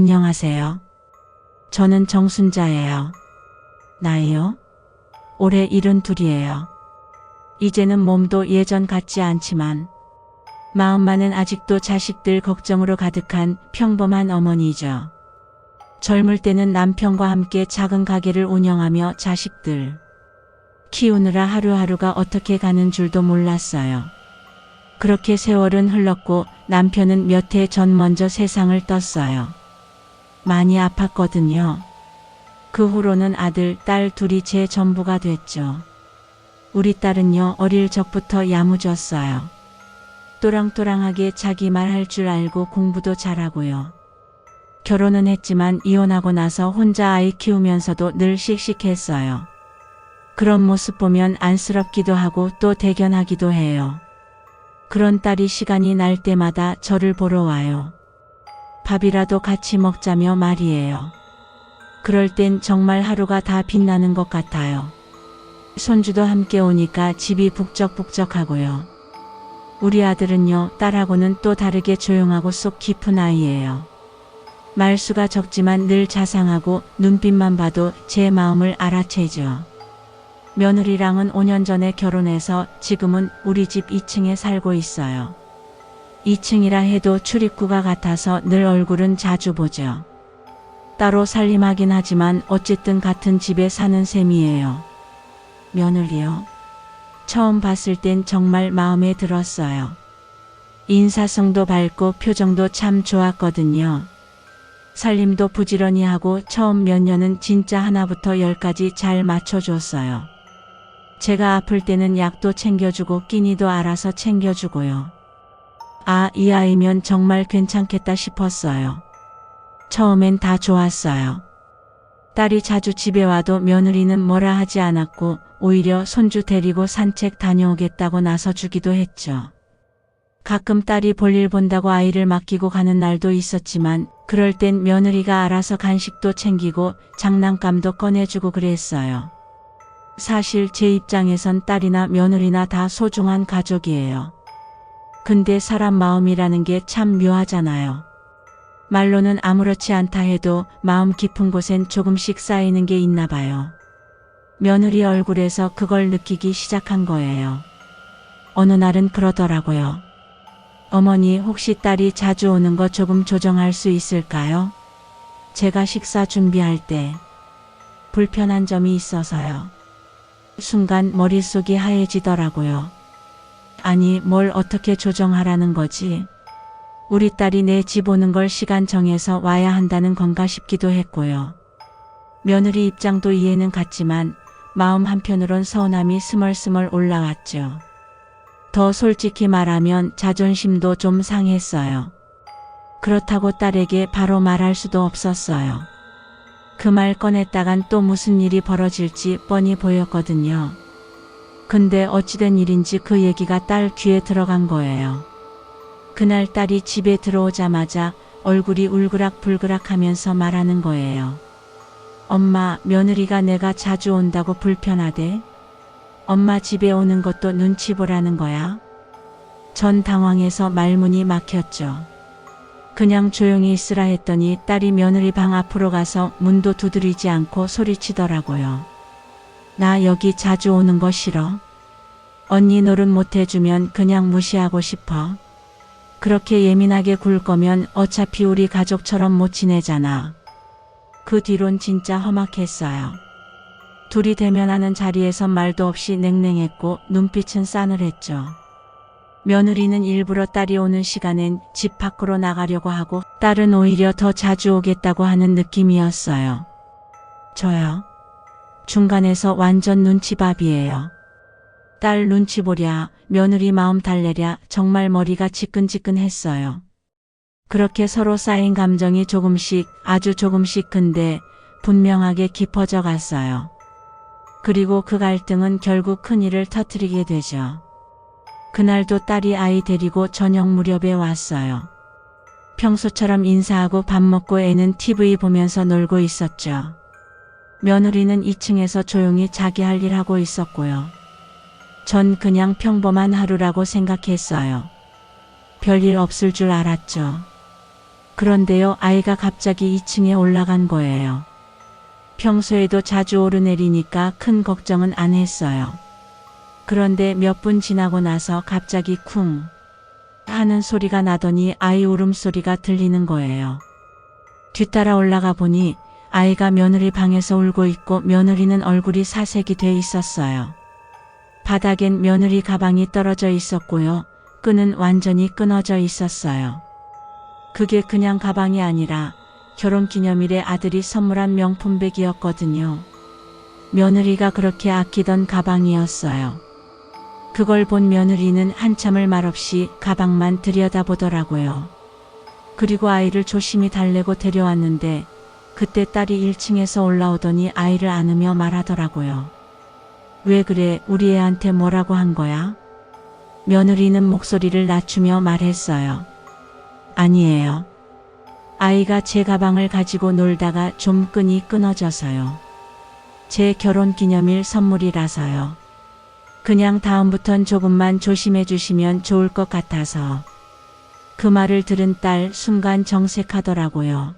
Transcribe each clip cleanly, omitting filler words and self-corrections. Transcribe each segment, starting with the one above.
안녕하세요. 저는 정순자예요. 나이요? 올해 72이에요. 이제는 몸도 예전 같지 않지만 마음만은 아직도 자식들 걱정으로 가득한 평범한 어머니죠. 젊을 때는 남편과 함께 작은 가게를 운영하며 자식들 키우느라 하루하루가 어떻게 가는 줄도 몰랐어요. 그렇게 세월은 흘렀고 남편은 몇 해 전 먼저 세상을 떴어요. 많이 아팠거든요. 그 후로는 아들, 딸 둘이 제 전부가 됐죠. 우리 딸은요, 어릴 적부터 야무졌어요. 또랑또랑하게 자기 말할 줄 알고 공부도 잘하고요. 결혼은 했지만 이혼하고 나서 혼자 아이 키우면서도 늘 씩씩했어요. 그런 모습 보면 안쓰럽기도 하고 또 대견하기도 해요. 그런 딸이 시간이 날 때마다 저를 보러 와요. 밥이라도 같이 먹자며 말이에요. 그럴 땐 정말 하루가 다 빛나는 것 같아요. 손주도 함께 오니까 집이 북적북적하고요. 우리 아들은요, 딸하고는 또 다르게 조용하고 속 깊은 아이예요. 말수가 적지만 늘 자상하고 눈빛만 봐도 제 마음을 알아채죠. 며느리랑은 5년 전에 결혼해서 지금은 우리 집 2층에 살고 있어요. 2층이라 해도 출입구가 같아서 늘 얼굴은 자주 보죠. 따로 살림하긴 하지만 어쨌든 같은 집에 사는 셈이에요. 며느리요. 처음 봤을 땐 정말 마음에 들었어요. 인사성도 밝고 표정도 참 좋았거든요. 살림도 부지런히 하고 처음 몇 년은 진짜 하나부터 열까지 잘 맞춰줬어요. 제가 아플 때는 약도 챙겨주고 끼니도 알아서 챙겨주고요. 아, 이 아이면 정말 괜찮겠다 싶었어요. 처음엔 다 좋았어요. 딸이 자주 집에 와도 며느리는 뭐라 하지 않았고 오히려 손주 데리고 산책 다녀오겠다고 나서주기도 했죠. 가끔 딸이 볼일 본다고 아이를 맡기고 가는 날도 있었지만 그럴 땐 며느리가 알아서 간식도 챙기고 장난감도 꺼내주고 그랬어요. 사실 제 입장에선 딸이나 며느리나 다 소중한 가족이에요. 근데 사람 마음이라는 게 참 묘하잖아요. 말로는 아무렇지 않다 해도 마음 깊은 곳엔 조금씩 쌓이는 게 있나 봐요. 며느리 얼굴에서 그걸 느끼기 시작한 거예요. 어느 날은 그러더라고요. 어머니, 혹시 딸이 자주 오는 거 조금 조정할 수 있을까요? 제가 식사 준비할 때 불편한 점이 있어서요. 순간 머릿속이 하얘지더라고요. 아니, 뭘 어떻게 조정하라는 거지? 우리 딸이 내 집 오는 걸 시간 정해서 와야 한다는 건가 싶기도 했고요. 며느리 입장도 이해는 갔지만 마음 한편으론 서운함이 스멀스멀 올라왔죠. 더 솔직히 말하면 자존심도 좀 상했어요. 그렇다고 딸에게 바로 말할 수도 없었어요. 그 말 꺼냈다간 또 무슨 일이 벌어질지 뻔히 보였거든요. 근데 어찌된 일인지 그 얘기가 딸 귀에 들어간 거예요. 그날 딸이 집에 들어오자마자 얼굴이 울그락불그락 하면서 말하는 거예요. 엄마, 며느리가 내가 자주 온다고 불편하대? 엄마 집에 오는 것도 눈치 보라는 거야? 전 당황해서 말문이 막혔죠. 그냥 조용히 있으라 했더니 딸이 며느리 방 앞으로 가서 문도 두드리지 않고 소리치더라고요. 나 여기 자주 오는 거 싫어. 언니 노릇 못 해주면 그냥 무시하고 싶어. 그렇게 예민하게 굴 거면 어차피 우리 가족처럼 못 지내잖아. 그 뒤론 진짜 험악했어요. 둘이 대면하는 자리에서 말도 없이 냉랭했고 눈빛은 싸늘했죠. 며느리는 일부러 딸이 오는 시간엔 집 밖으로 나가려고 하고 딸은 오히려 더 자주 오겠다고 하는 느낌이었어요. 저요. 중간에서 완전 눈치밥이에요. 딸 눈치 보랴, 며느리 마음 달래랴 정말 머리가 지끈지끈했어요. 그렇게 서로 쌓인 감정이 조금씩, 아주 조금씩 근데 분명하게 깊어져 갔어요. 그리고 그 갈등은 결국 큰일을 터뜨리게 되죠. 그날도 딸이 아이 데리고 저녁 무렵에 왔어요. 평소처럼 인사하고 밥 먹고 애는 TV 보면서 놀고 있었죠. 며느리는 2층에서 조용히 자기 할 일 하고 있었고요. 전 그냥 평범한 하루라고 생각했어요. 별일 없을 줄 알았죠. 그런데요, 아이가 갑자기 2층에 올라간 거예요. 평소에도 자주 오르내리니까 큰 걱정은 안 했어요. 그런데 몇 분 지나고 나서 갑자기 쿵 하는 소리가 나더니 아이 울음소리가 들리는 거예요. 뒤따라 올라가 보니 아이가 며느리 방에서 울고 있고 며느리는 얼굴이 사색이 돼 있었어요. 바닥엔 며느리 가방이 떨어져 있었고요. 끈은 완전히 끊어져 있었어요. 그게 그냥 가방이 아니라 결혼기념일에 아들이 선물한 명품백이었거든요. 며느리가 그렇게 아끼던 가방이었어요. 그걸 본 며느리는 한참을 말없이 가방만 들여다보더라고요. 그리고 아이를 조심히 달래고 데려왔는데 그때 딸이 1층에서 올라오더니 아이를 안으며 말하더라고요. 왜 그래? 우리 애한테 뭐라고 한 거야? 며느리는 목소리를 낮추며 말했어요. 아니에요. 아이가 제 가방을 가지고 놀다가 좀 끈이 끊어져서요. 제 결혼기념일 선물이라서요. 그냥 다음부턴 조금만 조심해 주시면 좋을 것 같아서. 그 말을 들은 딸 순간 정색하더라고요.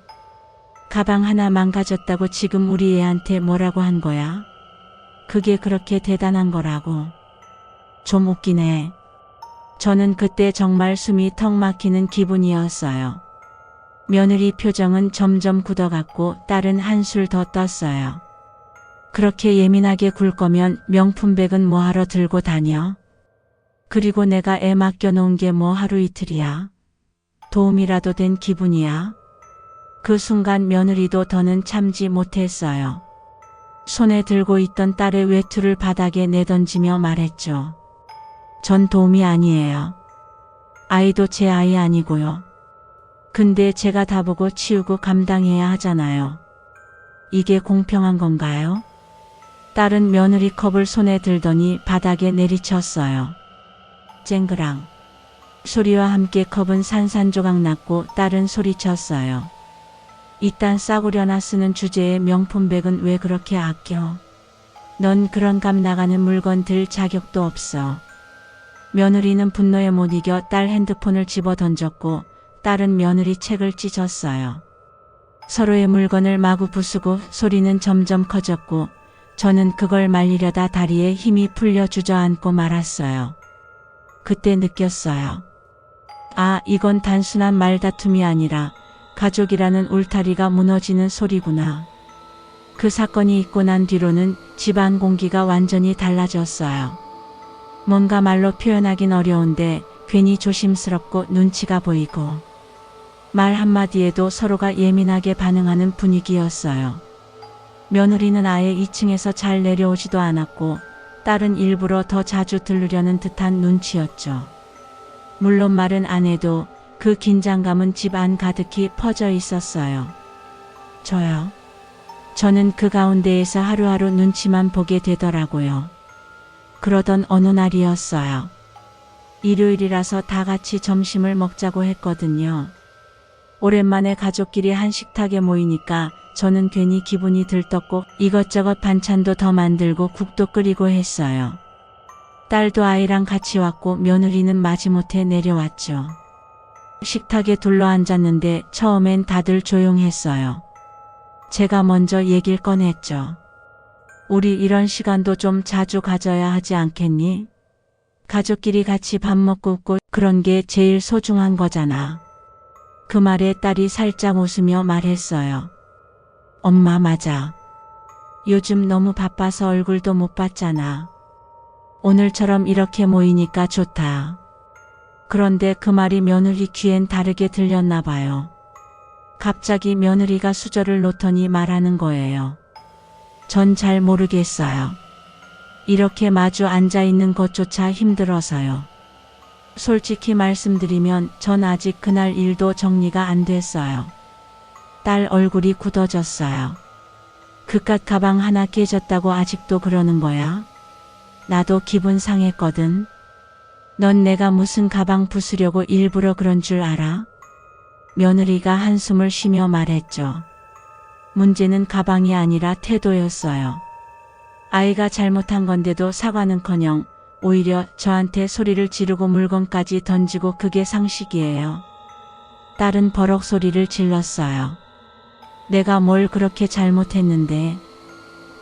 가방 하나 망가졌다고 지금 우리 애한테 뭐라고 한 거야? 그게 그렇게 대단한 거라고. 좀 웃기네. 저는 그때 정말 숨이 턱 막히는 기분이었어요. 며느리 표정은 점점 굳어갔고 딸은 한술 더 떴어요. 그렇게 예민하게 굴 거면 명품백은 뭐하러 들고 다녀? 그리고 내가 애 맡겨놓은 게 뭐 하루 이틀이야? 도움이라도 된 기분이야? 그 순간 며느리도 더는 참지 못했어요. 손에 들고 있던 딸의 외투를 바닥에 내던지며 말했죠. 전 도움이 아니에요. 아이도 제 아이 아니고요. 근데 제가 다 보고 치우고 감당해야 하잖아요. 이게 공평한 건가요? 딸은 며느리 컵을 손에 들더니 바닥에 내리쳤어요. 쨍그랑 소리와 함께 컵은 산산조각 났고 딸은 소리쳤어요. 이딴 싸구려나 쓰는 주제에 명품백은 왜 그렇게 아껴? 넌 그런 값 나가는 물건 들 자격도 없어. 며느리는 분노에 못 이겨 딸 핸드폰을 집어 던졌고 딸은 며느리 책을 찢었어요. 서로의 물건을 마구 부수고 소리는 점점 커졌고 저는 그걸 말리려다 다리에 힘이 풀려 주저앉고 말았어요. 그때 느꼈어요. 아, 이건 단순한 말다툼이 아니라 가족이라는 울타리가 무너지는 소리구나. 그 사건이 있고 난 뒤로는 집안 공기가 완전히 달라졌어요. 뭔가 말로 표현하긴 어려운데 괜히 조심스럽고 눈치가 보이고 말 한마디에도 서로가 예민하게 반응하는 분위기였어요. 며느리는 아예 2층에서 잘 내려오지도 않았고 딸은 일부러 더 자주 들르려는 듯한 눈치였죠. 물론 말은 안 해도 그 긴장감은 집 안 가득히 퍼져 있었어요. 저요. 저는 그 가운데에서 하루하루 눈치만 보게 되더라고요. 그러던 어느 날이었어요. 일요일이라서 다 같이 점심을 먹자고 했거든요. 오랜만에 가족끼리 한 식탁에 모이니까 저는 괜히 기분이 들떴고 이것저것 반찬도 더 만들고 국도 끓이고 했어요. 딸도 아이랑 같이 왔고 며느리는 마지못해 내려왔죠. 식탁에 둘러앉았는데 처음엔 다들 조용했어요. 제가 먼저 얘기를 꺼냈죠. 우리 이런 시간도 좀 자주 가져야 하지 않겠니? 가족끼리 같이 밥 먹고 웃고 그런 게 제일 소중한 거잖아. 그 말에 딸이 살짝 웃으며 말했어요. 엄마 맞아. 요즘 너무 바빠서 얼굴도 못 봤잖아. 오늘처럼 이렇게 모이니까 좋다. 그런데 그 말이 며느리 귀엔 다르게 들렸나 봐요. 갑자기 며느리가 수저를 놓더니 말하는 거예요. 전 잘 모르겠어요. 이렇게 마주 앉아 있는 것조차 힘들어서요. 솔직히 말씀드리면 전 아직 그날 일도 정리가 안 됐어요. 딸 얼굴이 굳어졌어요. 그깟 가방 하나 깨졌다고 아직도 그러는 거야? 나도 기분 상했거든. 넌 내가 무슨 가방 부수려고 일부러 그런 줄 알아? 며느리가 한숨을 쉬며 말했죠. 문제는 가방이 아니라 태도였어요. 아이가 잘못한 건데도 사과는커녕 오히려 저한테 소리를 지르고 물건까지 던지고 그게 상식이에요. 딸은 버럭 소리를 질렀어요. 내가 뭘 그렇게 잘못했는데.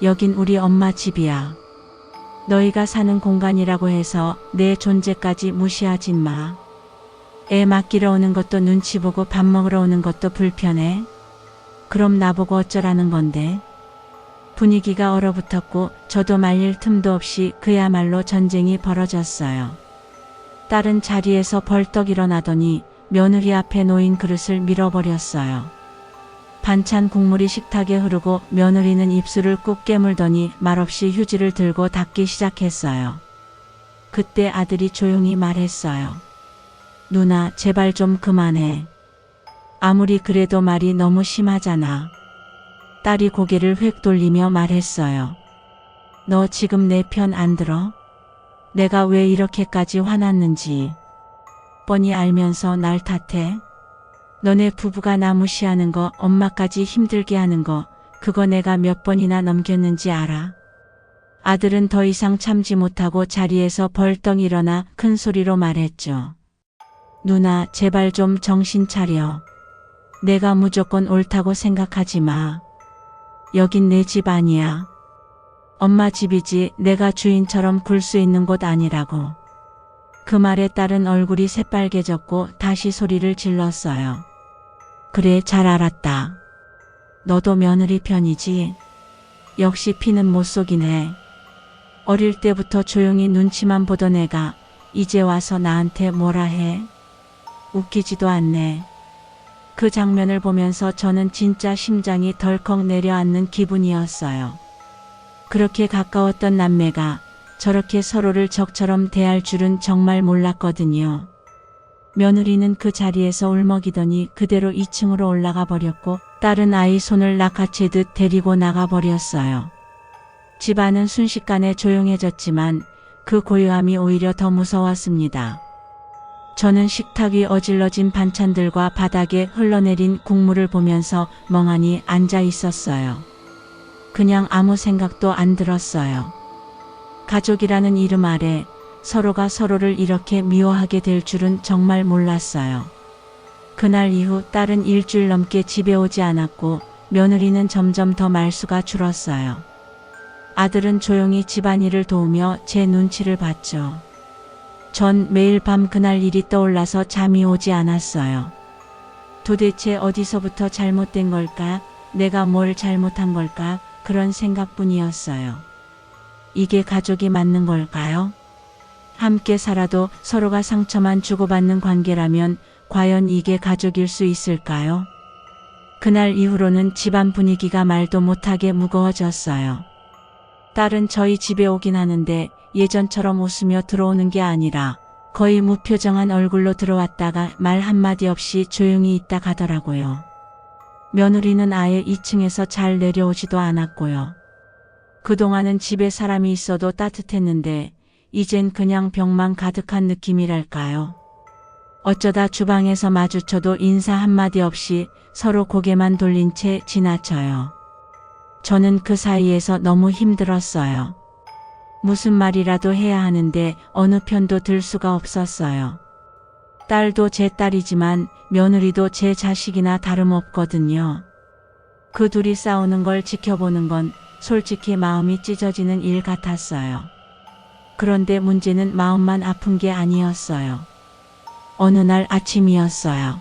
여긴 우리 엄마 집이야. 너희가 사는 공간이라고 해서 내 존재까지 무시하진 마. 애 맡기러 오는 것도 눈치 보고 밥 먹으러 오는 것도 불편해? 그럼 나보고 어쩌라는 건데? 분위기가 얼어붙었고 저도 말릴 틈도 없이 그야말로 전쟁이 벌어졌어요. 딸은 자리에서 벌떡 일어나더니 며느리 앞에 놓인 그릇을 밀어버렸어요. 반찬 국물이 식탁에 흐르고 며느리는 입술을 꾹 깨물더니 말없이 휴지를 들고 닦기 시작했어요. 그때 아들이 조용히 말했어요. 누나, 제발 좀 그만해. 아무리 그래도 말이 너무 심하잖아. 딸이 고개를 획 돌리며 말했어요. 너 지금 내 편 안 들어? 내가 왜 이렇게까지 화났는지 뻔히 알면서 날 탓해? 너네 부부가 나 무시하는 거, 엄마까지 힘들게 하는 거, 그거 내가 몇 번이나 넘겼는지 알아? 아들은 더 이상 참지 못하고 자리에서 벌떡 일어나 큰 소리로 말했죠. 누나, 제발 좀 정신 차려. 내가 무조건 옳다고 생각하지 마. 여긴 내 집 아니야. 엄마 집이지 내가 주인처럼 굴 수 있는 곳 아니라고. 그 말에 딸은 얼굴이 새빨개졌고 다시 소리를 질렀어요. 그래, 잘 알았다. 너도 며느리 편이지? 역시 피는 못 속이네. 어릴 때부터 조용히 눈치만 보던 애가 이제 와서 나한테 뭐라 해? 웃기지도 않네. 그 장면을 보면서 저는 진짜 심장이 덜컥 내려앉는 기분이었어요. 그렇게 가까웠던 남매가 저렇게 서로를 적처럼 대할 줄은 정말 몰랐거든요. 며느리는 그 자리에서 울먹이더니 그대로 2층으로 올라가 버렸고 딸은 아이 손을 낚아채듯 데리고 나가 버렸어요. 집안은 순식간에 조용해졌지만 그 고요함이 오히려 더 무서웠습니다. 저는 식탁 위 어질러진 반찬들과 바닥에 흘러내린 국물을 보면서 멍하니 앉아 있었어요. 그냥 아무 생각도 안 들었어요. 가족이라는 이름 아래 서로가 서로를 이렇게 미워하게 될 줄은 정말 몰랐어요. 그날 이후 딸은 일주일 넘게 집에 오지 않았고 며느리는 점점 더 말수가 줄었어요. 아들은 조용히 집안일을 도우며 제 눈치를 봤죠. 전 매일 밤 그날 일이 떠올라서 잠이 오지 않았어요. 도대체 어디서부터 잘못된 걸까? 내가 뭘 잘못한 걸까? 그런 생각뿐이었어요. 이게 가족이 맞는 걸까요? 함께 살아도 서로가 상처만 주고받는 관계라면 과연 이게 가족일 수 있을까요? 그날 이후로는 집안 분위기가 말도 못하게 무거워졌어요. 딸은 저희 집에 오긴 하는데 예전처럼 웃으며 들어오는 게 아니라 거의 무표정한 얼굴로 들어왔다가 말 한마디 없이 조용히 있다 가더라고요. 며느리는 아예 2층에서 잘 내려오지도 않았고요. 그동안은 집에 사람이 있어도 따뜻했는데 이젠 그냥 벽만 가득한 느낌이랄까요. 어쩌다 주방에서 마주쳐도 인사 한마디 없이 서로 고개만 돌린 채 지나쳐요. 저는 그 사이에서 너무 힘들었어요. 무슨 말이라도 해야 하는데 어느 편도 들 수가 없었어요. 딸도 제 딸이지만 며느리도 제 자식이나 다름없거든요. 그 둘이 싸우는 걸 지켜보는 건 솔직히 마음이 찢어지는 일 같았어요. 그런데 문제는 마음만 아픈 게 아니었어요. 어느 날 아침이었어요.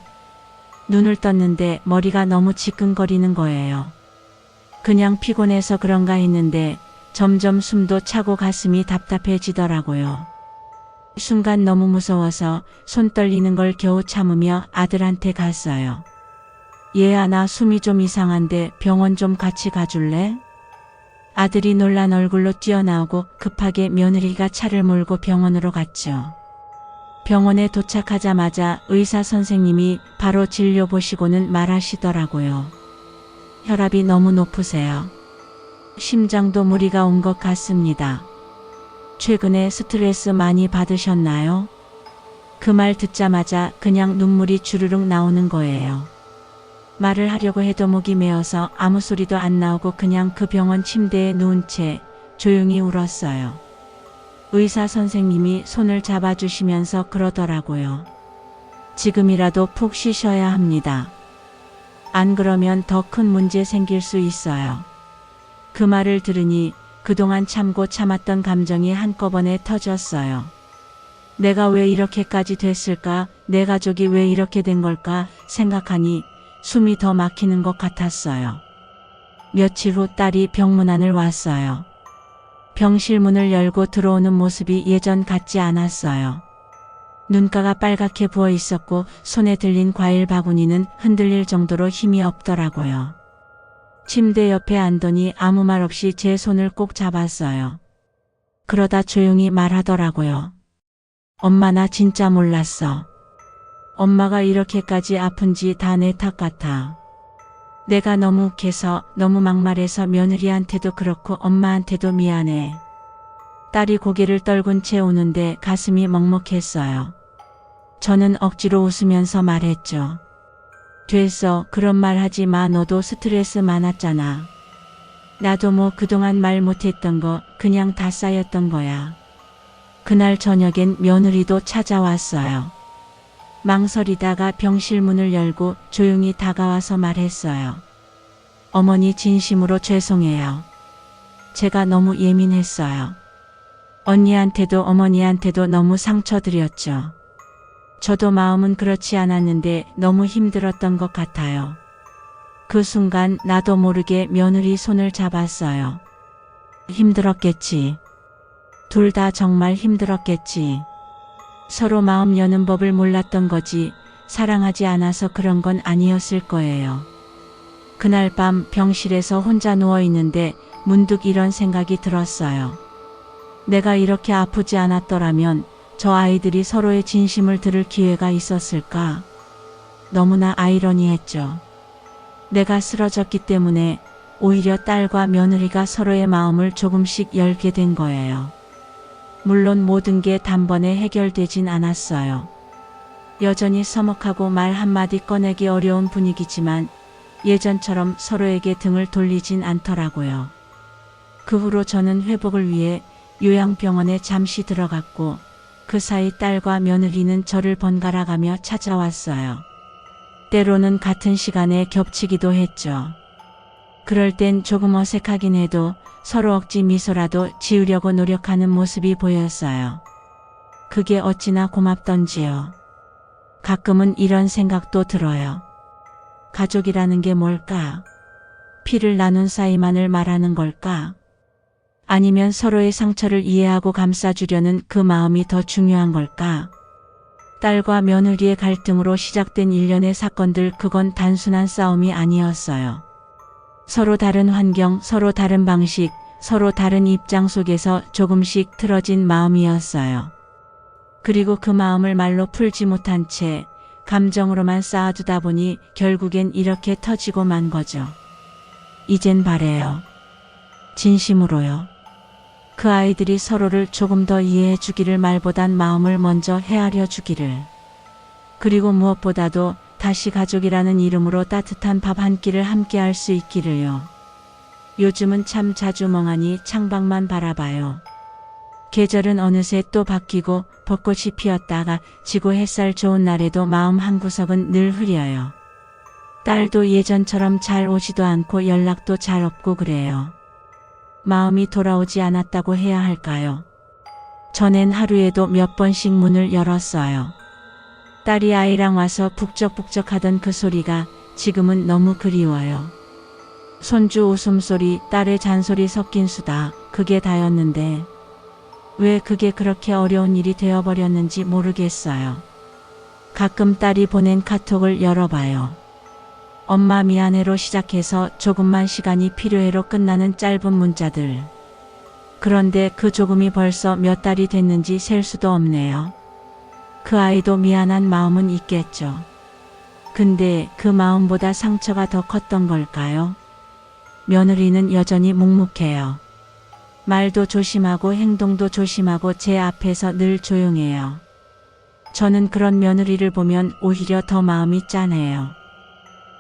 눈을 떴는데 머리가 너무 지끈거리는 거예요. 그냥 피곤해서 그런가 했는데 점점 숨도 차고 가슴이 답답해지더라고요. 순간 너무 무서워서 손 떨리는 걸 겨우 참으며 아들한테 갔어요. 얘야, 나 숨이 좀 이상한데 병원 좀 같이 가줄래? 아들이 놀란 얼굴로 뛰어나오고 급하게 며느리가 차를 몰고 병원으로 갔죠. 병원에 도착하자마자 의사 선생님이 바로 진료 보시고는 말하시더라고요. 혈압이 너무 높으세요. 심장도 무리가 온 것 같습니다. 최근에 스트레스 많이 받으셨나요? 그 말 듣자마자 그냥 눈물이 주르륵 나오는 거예요. 말을 하려고 해도 목이 메어서 아무 소리도 안 나오고 그냥 그 병원 침대에 누운 채 조용히 울었어요. 의사 선생님이 손을 잡아주시면서 그러더라고요. 지금이라도 푹 쉬셔야 합니다. 안 그러면 더 큰 문제 생길 수 있어요. 그 말을 들으니 그동안 참고 참았던 감정이 한꺼번에 터졌어요. 내가 왜 이렇게까지 됐을까? 내 가족이 왜 이렇게 된 걸까? 생각하니 숨이 더 막히는 것 같았어요. 며칠 후 딸이 병문안을 왔어요. 병실 문을 열고 들어오는 모습이 예전 같지 않았어요. 눈가가 빨갛게 부어 있었고 손에 들린 과일 바구니는 흔들릴 정도로 힘이 없더라고요. 침대 옆에 앉더니 아무 말 없이 제 손을 꼭 잡았어요. 그러다 조용히 말하더라고요. 엄마, 나 진짜 몰랐어. 엄마가 이렇게까지 아픈지 다 내 탓 같아. 내가 너무 욱해서, 너무 막말해서 며느리한테도 그렇고 엄마한테도 미안해. 딸이 고개를 떨군 채 우는데 가슴이 먹먹했어요. 저는 억지로 웃으면서 말했죠. 됐어, 그런 말 하지 마. 너도 스트레스 많았잖아. 나도 뭐 그동안 말 못했던 거 그냥 다 쌓였던 거야. 그날 저녁엔 며느리도 찾아왔어요. 망설이다가 병실 문을 열고 조용히 다가와서 말했어요. 어머니, 진심으로 죄송해요. 제가 너무 예민했어요. 언니한테도 어머니한테도 너무 상처드렸죠. 저도 마음은 그렇지 않았는데 너무 힘들었던 것 같아요. 그 순간 나도 모르게 며느리 손을 잡았어요. 힘들었겠지. 둘 다 정말 힘들었겠지. 서로 마음 여는 법을 몰랐던 거지 사랑하지 않아서 그런 건 아니었을 거예요. 그날 밤 병실에서 혼자 누워 있는데 문득 이런 생각이 들었어요. 내가 이렇게 아프지 않았더라면 저 아이들이 서로의 진심을 들을 기회가 있었을까? 너무나 아이러니했죠. 내가 쓰러졌기 때문에 오히려 딸과 며느리가 서로의 마음을 조금씩 열게 된 거예요. 물론 모든 게 단번에 해결되진 않았어요. 여전히 서먹하고 말 한마디 꺼내기 어려운 분위기지만 예전처럼 서로에게 등을 돌리진 않더라고요. 그 후로 저는 회복을 위해 요양병원에 잠시 들어갔고 그 사이 딸과 며느리는 저를 번갈아가며 찾아왔어요. 때로는 같은 시간에 겹치기도 했죠. 그럴 땐 조금 어색하긴 해도 서로 억지 미소라도 지으려고 노력하는 모습이 보였어요. 그게 어찌나 고맙던지요. 가끔은 이런 생각도 들어요. 가족이라는 게 뭘까? 피를 나눈 사이만을 말하는 걸까? 아니면 서로의 상처를 이해하고 감싸주려는 그 마음이 더 중요한 걸까? 딸과 며느리의 갈등으로 시작된 일련의 사건들, 그건 단순한 싸움이 아니었어요. 서로 다른 환경, 서로 다른 방식, 서로 다른 입장 속에서 조금씩 틀어진 마음이었어요. 그리고 그 마음을 말로 풀지 못한 채 감정으로만 쌓아두다 보니 결국엔 이렇게 터지고 만 거죠. 이젠 바래요. 진심으로요. 그 아이들이 서로를 조금 더 이해해 주기를, 말보단 마음을 먼저 헤아려 주기를. 그리고 무엇보다도 다시 가족이라는 이름으로 따뜻한 밥 한 끼를 함께 할 수 있기를요. 요즘은 참 자주 멍하니 창밖만 바라봐요. 계절은 어느새 또 바뀌고 벚꽃이 피었다가 지고 햇살 좋은 날에도 마음 한구석은 늘 흐려요. 딸도 예전처럼 잘 오지도 않고 연락도 잘 없고 그래요. 마음이 돌아오지 않았다고 해야 할까요? 전엔 하루에도 몇 번씩 문을 열었어요. 딸이 아이랑 와서 북적북적하던 그 소리가 지금은 너무 그리워요. 손주 웃음소리, 딸의 잔소리 섞인 수다, 그게 다였는데 왜 그게 그렇게 어려운 일이 되어버렸는지 모르겠어요. 가끔 딸이 보낸 카톡을 열어봐요. 엄마 미안해로 시작해서 조금만 시간이 필요해로 끝나는 짧은 문자들. 그런데 그 조금이 벌써 몇 달이 됐는지 셀 수도 없네요. 그 아이도 미안한 마음은 있겠죠. 근데 그 마음보다 상처가 더 컸던 걸까요? 며느리는 여전히 묵묵해요. 말도 조심하고 행동도 조심하고 제 앞에서 늘 조용해요. 저는 그런 며느리를 보면 오히려 더 마음이 짠해요.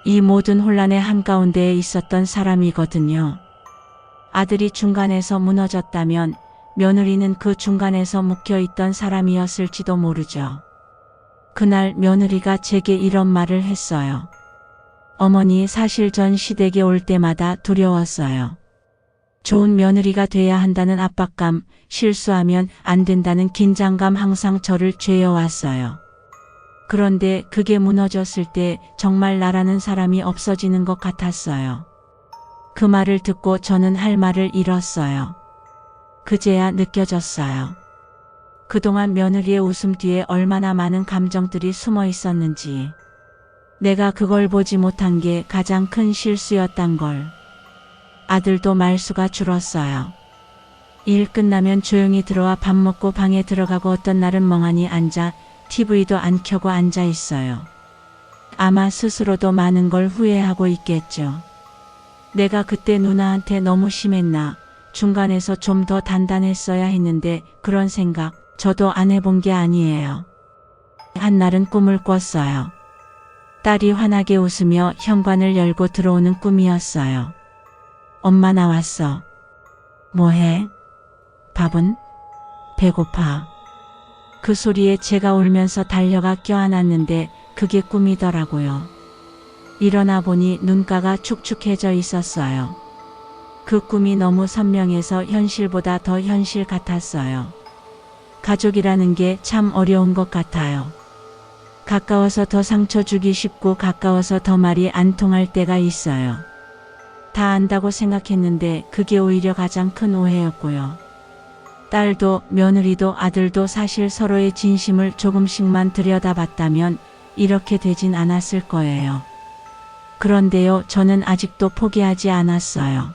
이 모든 혼란의 한가운데에 있었던 사람이거든요. 아들이 중간에서 무너졌다면 며느리는 그 중간에서 묵혀있던 사람이었을지도 모르죠. 그날 며느리가 제게 이런 말을 했어요. 어머니, 사실 전 시댁에 올 때마다 두려웠어요. 좋은 며느리가 돼야 한다는 압박감, 실수하면 안 된다는 긴장감 항상 저를 죄어왔어요. 그런데 그게 무너졌을 때 정말 나라는 사람이 없어지는 것 같았어요. 그 말을 듣고 저는 할 말을 잃었어요. 그제야 느껴졌어요. 그동안 며느리의 웃음 뒤에 얼마나 많은 감정들이 숨어 있었는지. 내가 그걸 보지 못한 게 가장 큰 실수였단 걸. 아들도 말수가 줄었어요. 일 끝나면 조용히 들어와 밥 먹고 방에 들어가고 어떤 날은 멍하니 앉아 TV도 안 켜고 앉아 있어요. 아마 스스로도 많은 걸 후회하고 있겠죠. 내가 그때 누나한테 너무 심했나, 중간에서 좀 더 단단했어야 했는데 그런 생각 저도 안 해본 게 아니에요. 한날은 꿈을 꿨어요. 딸이 환하게 웃으며 현관을 열고 들어오는 꿈이었어요. 엄마 나왔어. 뭐해? 밥은? 배고파. 그 소리에 제가 울면서 달려가 껴안았는데 그게 꿈이더라고요. 일어나 보니 눈가가 축축해져 있었어요. 그 꿈이 너무 선명해서 현실보다 더 현실 같았어요. 가족이라는 게 참 어려운 것 같아요. 가까워서 더 상처 주기 쉽고 가까워서 더 말이 안 통할 때가 있어요. 다 안다고 생각했는데 그게 오히려 가장 큰 오해였고요. 딸도 며느리도 아들도 사실 서로의 진심을 조금씩만 들여다봤다면 이렇게 되진 않았을 거예요. 그런데요, 저는 아직도 포기하지 않았어요.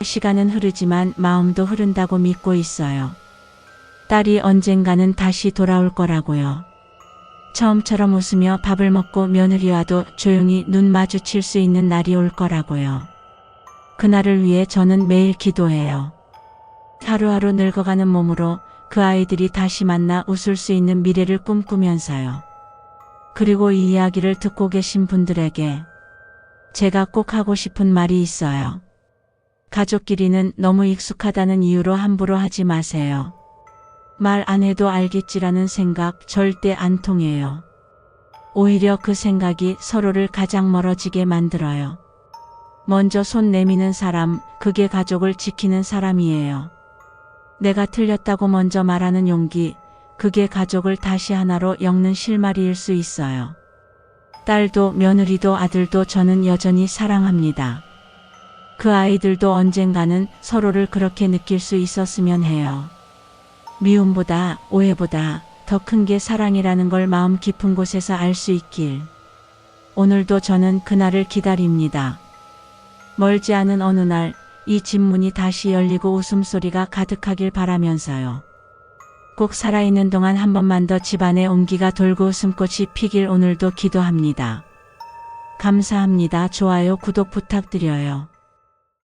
시간은 흐르지만 마음도 흐른다고 믿고 있어요. 딸이 언젠가는 다시 돌아올 거라고요. 처음처럼 웃으며 밥을 먹고 며느리와도 조용히 눈 마주칠 수 있는 날이 올 거라고요. 그날을 위해 저는 매일 기도해요. 하루하루 늙어가는 몸으로 그 아이들이 다시 만나 웃을 수 있는 미래를 꿈꾸면서요. 그리고 이 이야기를 듣고 계신 분들에게 제가 꼭 하고 싶은 말이 있어요. 가족끼리는 너무 익숙하다는 이유로 함부로 하지 마세요. 말 안 해도 알겠지라는 생각 절대 안 통해요. 오히려 그 생각이 서로를 가장 멀어지게 만들어요. 먼저 손 내미는 사람, 그게 가족을 지키는 사람이에요. 내가 틀렸다고 먼저 말하는 용기, 그게 가족을 다시 하나로 엮는 실마리일 수 있어요. 딸도 며느리도 아들도 저는 여전히 사랑합니다. 그 아이들도 언젠가는 서로를 그렇게 느낄 수 있었으면 해요. 미움보다 오해보다 더 큰 게 사랑이라는 걸 마음 깊은 곳에서 알 수 있길. 오늘도 저는 그날을 기다립니다. 멀지 않은 어느 날 이 집 문이 다시 열리고 웃음소리가 가득하길 바라면서요. 꼭 살아있는 동안 한 번만 더 집안에 온기가 돌고 웃음꽃이 피길 오늘도 기도합니다. 감사합니다. 좋아요, 구독 부탁드려요.